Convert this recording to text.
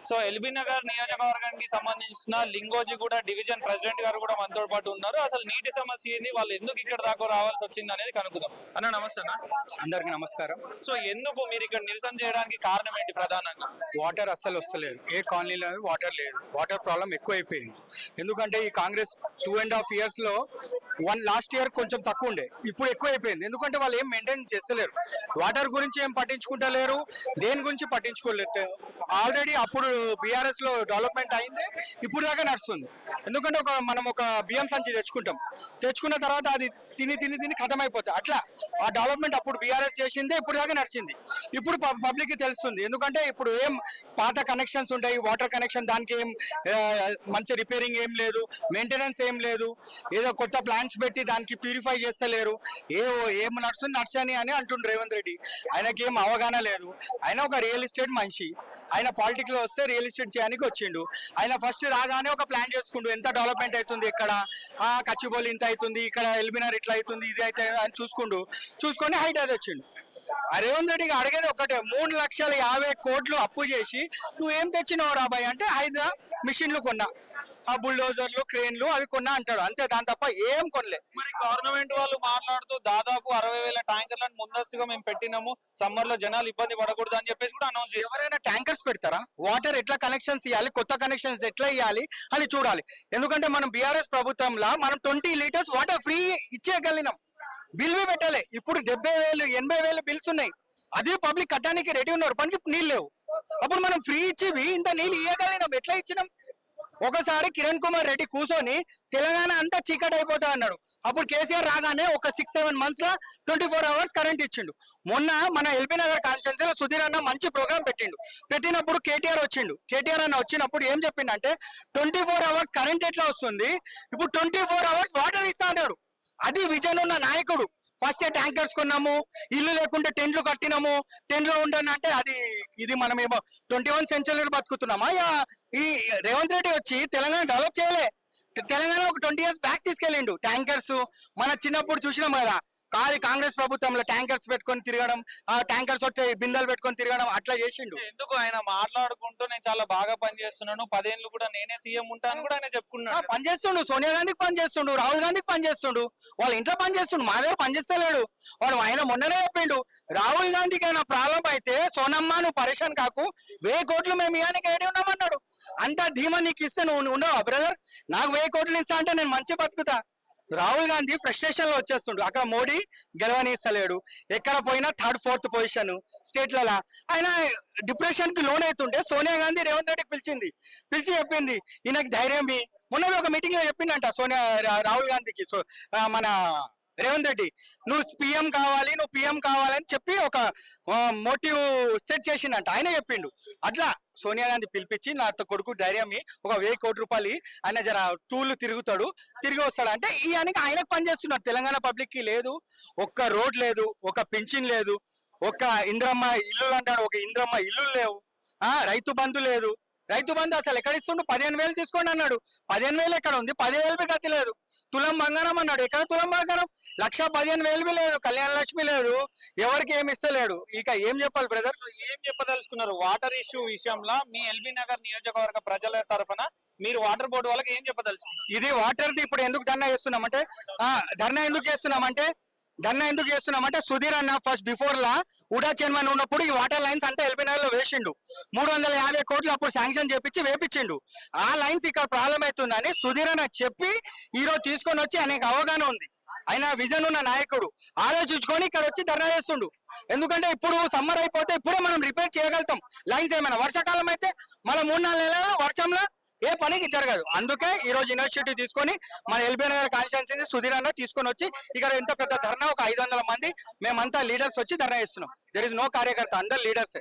So LB Nagar నియోజకవర్గానికి సంబంధించిన Lingojiguda division president గారు కూడా మనతో పాటు ఉన్నారు. అసలు నీటి సమస్య ఏంది, వాళ్ళు ఎందుకు ఇక్కడ దాకా రావాల్సి వచ్చింది అనేది కనుక్కుందాం. అన్న నమస్తే అన్న. అందరికి నమస్కారం. సో ఎందుకు మీరు ఇక్కడ నిరసన చేయడానికి కారణం ఏంటి ప్రధానంగా? వాటర్ అస్సలు వస్తలేదు, ఏ కాలనీలో వాటర్ లేదు, వాటర్ ప్రాబ్లం ఎక్కువైపోయింది. ఎందుకంటే ఈ కాంగ్రెస్ 2.5 years లో లాస్ట్ ఇయర్ కొంచెం తక్కువ ఉండే, ఇప్పుడు ఎక్కువైపోయింది. ఎందుకంటే వాళ్ళు ఏం మెయింటైన్ చేస్తలేరు, వాటర్ గురించి ఏం పట్టించుకుంటలేరు, దేని గురించి పట్టించుకోలేదు. ఆల్రెడీ అప్పుడు బీఆర్ఎస్ లో డెవలప్మెంట్ అయింది, ఇప్పుడు దాకా నడుస్తుంది. ఎందుకంటే మనం ఒక బియ్యం సంచి తెచ్చుకున్న తర్వాత అది తిని తిని తిని ఖతం అయిపోతుంది. అట్లా ఆ డెవలప్మెంట్ అప్పుడు బీఆర్ఎస్ చేసిందే ఇప్పుడు దాకా నడిచింది. ఇప్పుడు పబ్లిక్ కి తెలుస్తుంది. ఎందుకంటే ఇప్పుడు ఏం పాత కనెక్షన్స్ ఉంటాయి, వాటర్ కనెక్షన్, దానికి ఏం మంచి రిపేరింగ్ ఏం లేదు, మెయింటెనెన్స్ ఏం లేదు, ఏదో కొత్త ప్లాంట్స్ పెట్టి దానికి ప్యూరిఫై చేస్తలేరు. ఏం నడుచని అని అంటుండ్రు రేవంత్ రెడ్డి. ఆయనకి ఏం అవగాహన లేదు. ఆయన ఒక రియల్ ఎస్టేట్ మనిషి, ఆయన పాలిటిక్స్ లో వస్తే రియల్ ఎస్టేట్ చేయడానికి వచ్చిండు. ఆయన ఫస్ట్ రాగానే ఒక ప్లాన్ చేసుకుంటూ ఎంత డెవలప్మెంట్ అవుతుంది, ఇక్కడ కచ్చిబోలి ఇంత అవుతుంది, ఇక్కడ ఎల్బినార్ ఇట్లా అవుతుంది, ఇది అయితే అని చూసుకొని హైట్ అది వచ్చిండు. రేవంత్ రెడ్డికి అడిగేది ఒకటే, 3,50,000 కోట్లు అప్పు చేసి నువ్వు ఏం తెచ్చినావు రాబాయ్ అంటే, 5 మిషన్లు కొన్నా, ఆ బుల్డోజర్లు, క్రేన్లు అవి కొన్నా అంటాడు. అంతే, దాని తప్ప ఏం కొనలే. మరి గవర్నమెంట్ వాళ్ళు మాట్లాడుతూ దాదాపు 60,000 ట్యాంకర్లను ముందస్తుగా మేము పెట్టినాము, సమ్మర్ లో జనాలు ఇబ్బంది పడకూడదు అని చెప్పేసి కూడా అనౌన్స్ చేసి, ఎవరైనా ట్యాంకర్స్ పెడతారా? వాటర్ ఎట్లా కనెక్షన్స్ ఇవ్వాలి, కొత్త కనెక్షన్స్ ఎట్లా ఇవ్వాలి అని చూడాలి. ఎందుకంటే మనం బీఆర్ఎస్ ప్రభుత్వంలో మనం 20 లీటర్స్ వాటర్ ఫ్రీ ఇచ్చేయగలిగినాం, బిల్ బి పెట్టాలి. ఇప్పుడు 70,000 80,000 బిల్స్ ఉన్నాయి, అది పబ్లిక్ కట్టడానికి రెడీ ఉన్నారు, పనికి నీళ్ళు లేవు. అప్పుడు మనం ఫ్రీ ఇచ్చి ఇంత నీళ్ళు ఇవ్వగలిగినాం, ఎట్లా ఇచ్చినాం? ఒకసారి కిరణ్ కుమార్ రెడ్డి కూర్చొని తెలంగాణ అంతా చీకటి అయిపోతా అన్నాడు. అప్పుడు కేసీఆర్ రాగానే ఒక 6-7 months లో 24 hours కరెంట్ ఇచ్చిండు. మొన్న మన ఎల్బీ నగర్ కాన్స్టిట్యున్సీలో సుధీర్ అన్న మంచి ప్రోగ్రామ్ పెట్టినప్పుడు కేటీఆర్ అన్న వచ్చినప్పుడు ఏం చెప్పిండంటే, 24 hours కరెంట్ ఎట్లా వస్తుంది, ఇప్పుడు 24 hours వాటర్ ఇస్తా అన్నాడు. అది విజన్ ఉన్న నాయకుడు. ఫస్ట్ ట్యాంకర్స్ కొన్నాము, ఇల్లు లేకుంటే టెంట్లు కట్టినాము, టెంట్ లో ఉండనంటే అది ఇది మనమేమో 21th century బతుకుతున్నామా? ఈ రేవంత్ రెడ్డి వచ్చి తెలంగాణ డెవలప్ చేయలే. తెలంగాణ ఒక 20 years బ్యాక్ తీసుకెళ్ళిండు. ట్యాంకర్స్ మన చిన్నప్పుడు చూసినాం కదా, కాంగ్రెస్ ప్రభుత్వంలో ట్యాంకర్స్ పెట్టుకొని తిరగడం, ఆ ట్యాంకర్స్ వస్తే బిందెలు పెట్టుకొని తిరగడం, అట్లా చేసిండు. ఎందుకు ఆయన మాట్లాడుకుంటూ నేను చాలా బాగా పనిచేస్తున్నాను, 10 ఏళ్ళు కూడా నేనే సీఎం ఉంటాను కూడా ఆయన చెప్పుకున్నాడు. పనిచేస్తుండు, సోనియా గాంధీకి పనిచేస్తుండు, రాహుల్ గాంధీకి పనిచేస్తుండు, వాళ్ళ ఇంట్లో పనిచేస్తుండు, మా దగ్గర పనిచేస్తలేడు. ఆయన మొన్ననే చెప్పిండు, రాహుల్ గాంధీకి అయినా ప్రాబ్లం అయితే సోనమ్మ నువ్వు పరేషాన్ కాకు, 1000 కోట్లు మేము ఇవ్వడానికి రెడీ ఉన్నామన్నాడు. అంత ధీమా నీకు ఇస్తే నువ్వు ఉండవా బ్రదర్? నాకు 1000 కోట్లు ఇస్తా అంటే నేను మంచి బతుకుతా. రాహుల్ గాంధీ ఫ్రస్ట్రేషన్ లో వచ్చేస్తుండు, అక్కడ మోడీ గెలవనిస్తలేడు, ఎక్కడ పోయినా 3rd 4th పొజిషన్ స్టేట్లలో. ఆయన డిప్రెషన్ కి లోన్ అవుతుంటే సోనియా గాంధీ రేవంత్ రెడ్డికి పిలిచి చెప్పింది, ఈయనకి ధైర్యం. మొన్న ఒక మీటింగ్ లో చెప్పిందంట రాహుల్ గాంధీకి మన రేవంత్ రెడ్డి, నువ్వు పిఎం కావాలని చెప్పి ఒక మోటివ్ సెట్ చేసిండంట. ఆయన చెప్పిండు. అట్లా సోనియా గాంధీ పిలిపించి, నా కొడుకు ధైర్యం ఒక 1000 కోట్ల రూపాయలు ఆయన జర టూర్లు తిరిగి వస్తాడు అంటే ఆయనకు పనిచేస్తున్నాడు. తెలంగాణ పబ్లిక్ కి లేదు, ఒక్క రోడ్ లేదు, ఒక పింఛన్ లేదు, ఒక ఇంద్రమ్మ ఇల్లు అంటాడు, ఒక ఇంద్రమ్మ ఇల్లు లేవు, రైతు బంధు లేదు. రైతు బంధు అసలు ఎక్కడ ఇస్తుండు? 15,000 తీసుకోండి అన్నాడు. 15,000 ఎక్కడ ఉంది? 10,000 గతి లేదు. తులం బంగారం అన్నాడు, ఎక్కడ తులం బంగారం? 1,15,000 లేదు, కళ్యాణ లక్ష్మి లేదు, ఎవరికి ఏమి ఇస్తలేడు. ఇక ఏం చెప్పాలి బ్రదర్? ఏం చెప్పదలుచుకున్నారు వాటర్ ఇష్యూ విషయంలో? మీ ఎల్బీ నగర్ నియోజకవర్గ ప్రజల తరఫున మీరు వాటర్ బోర్డు వాళ్ళకి ఏం చెప్పదలుచుకున్నారు? ఇది వాటర్ది ఇప్పుడు ఎందుకు ధర్నా ఎందుకు చేస్తున్నామంటే సుధీర్ అన్న ఫస్ట్ బిఫోర్ లా ఉడా చైర్మన్ ఉన్నప్పుడు ఈ వాటర్ లైన్స్ అంతా ఎల్బీ నగర్ లో వేసిండు. 350 కోట్లు అప్పుడు శాంక్షన్ చేపించి వేపించిండు. ఆ లైన్స్ ఇక్కడ ప్రాబ్లం అవుతుందని సుధీర్ అన్న చెప్పి ఈరోజు తీసుకొని వచ్చి ఆయనకు అవగాహన ఉంది, ఆయన విజన్ ఉన్న నాయకుడు, ఆలోచించుకొని ఇక్కడ వచ్చి ధర్నా చేస్తుండు. ఎందుకంటే ఇప్పుడు సమ్మర్ అయిపోతే ఇప్పుడే మనం రిపేర్ చేయగలుగుతాం లైన్స్. ఏమైనా వర్షాకాలం అయితే మళ్ళీ 3-4 నెలల వర్షంలో ఏ పనికి జరగదు. అందుకే ఈ రోజు ఇనిషియేటివ్ తీసుకొని మన ఎల్బీ నగర్ కాన్స్టిట్యున్సీ సుధీర్ అన్న తీసుకొని వచ్చి ఇక్కడ ఎంత పెద్ద ధర్నా, ఒక 500 మంది మేమంతా లీడర్స్ వచ్చి ధర్నా చేస్తున్నాం. దెర్ ఇస్ నో కార్యకర్త, అందరు లీడర్సే.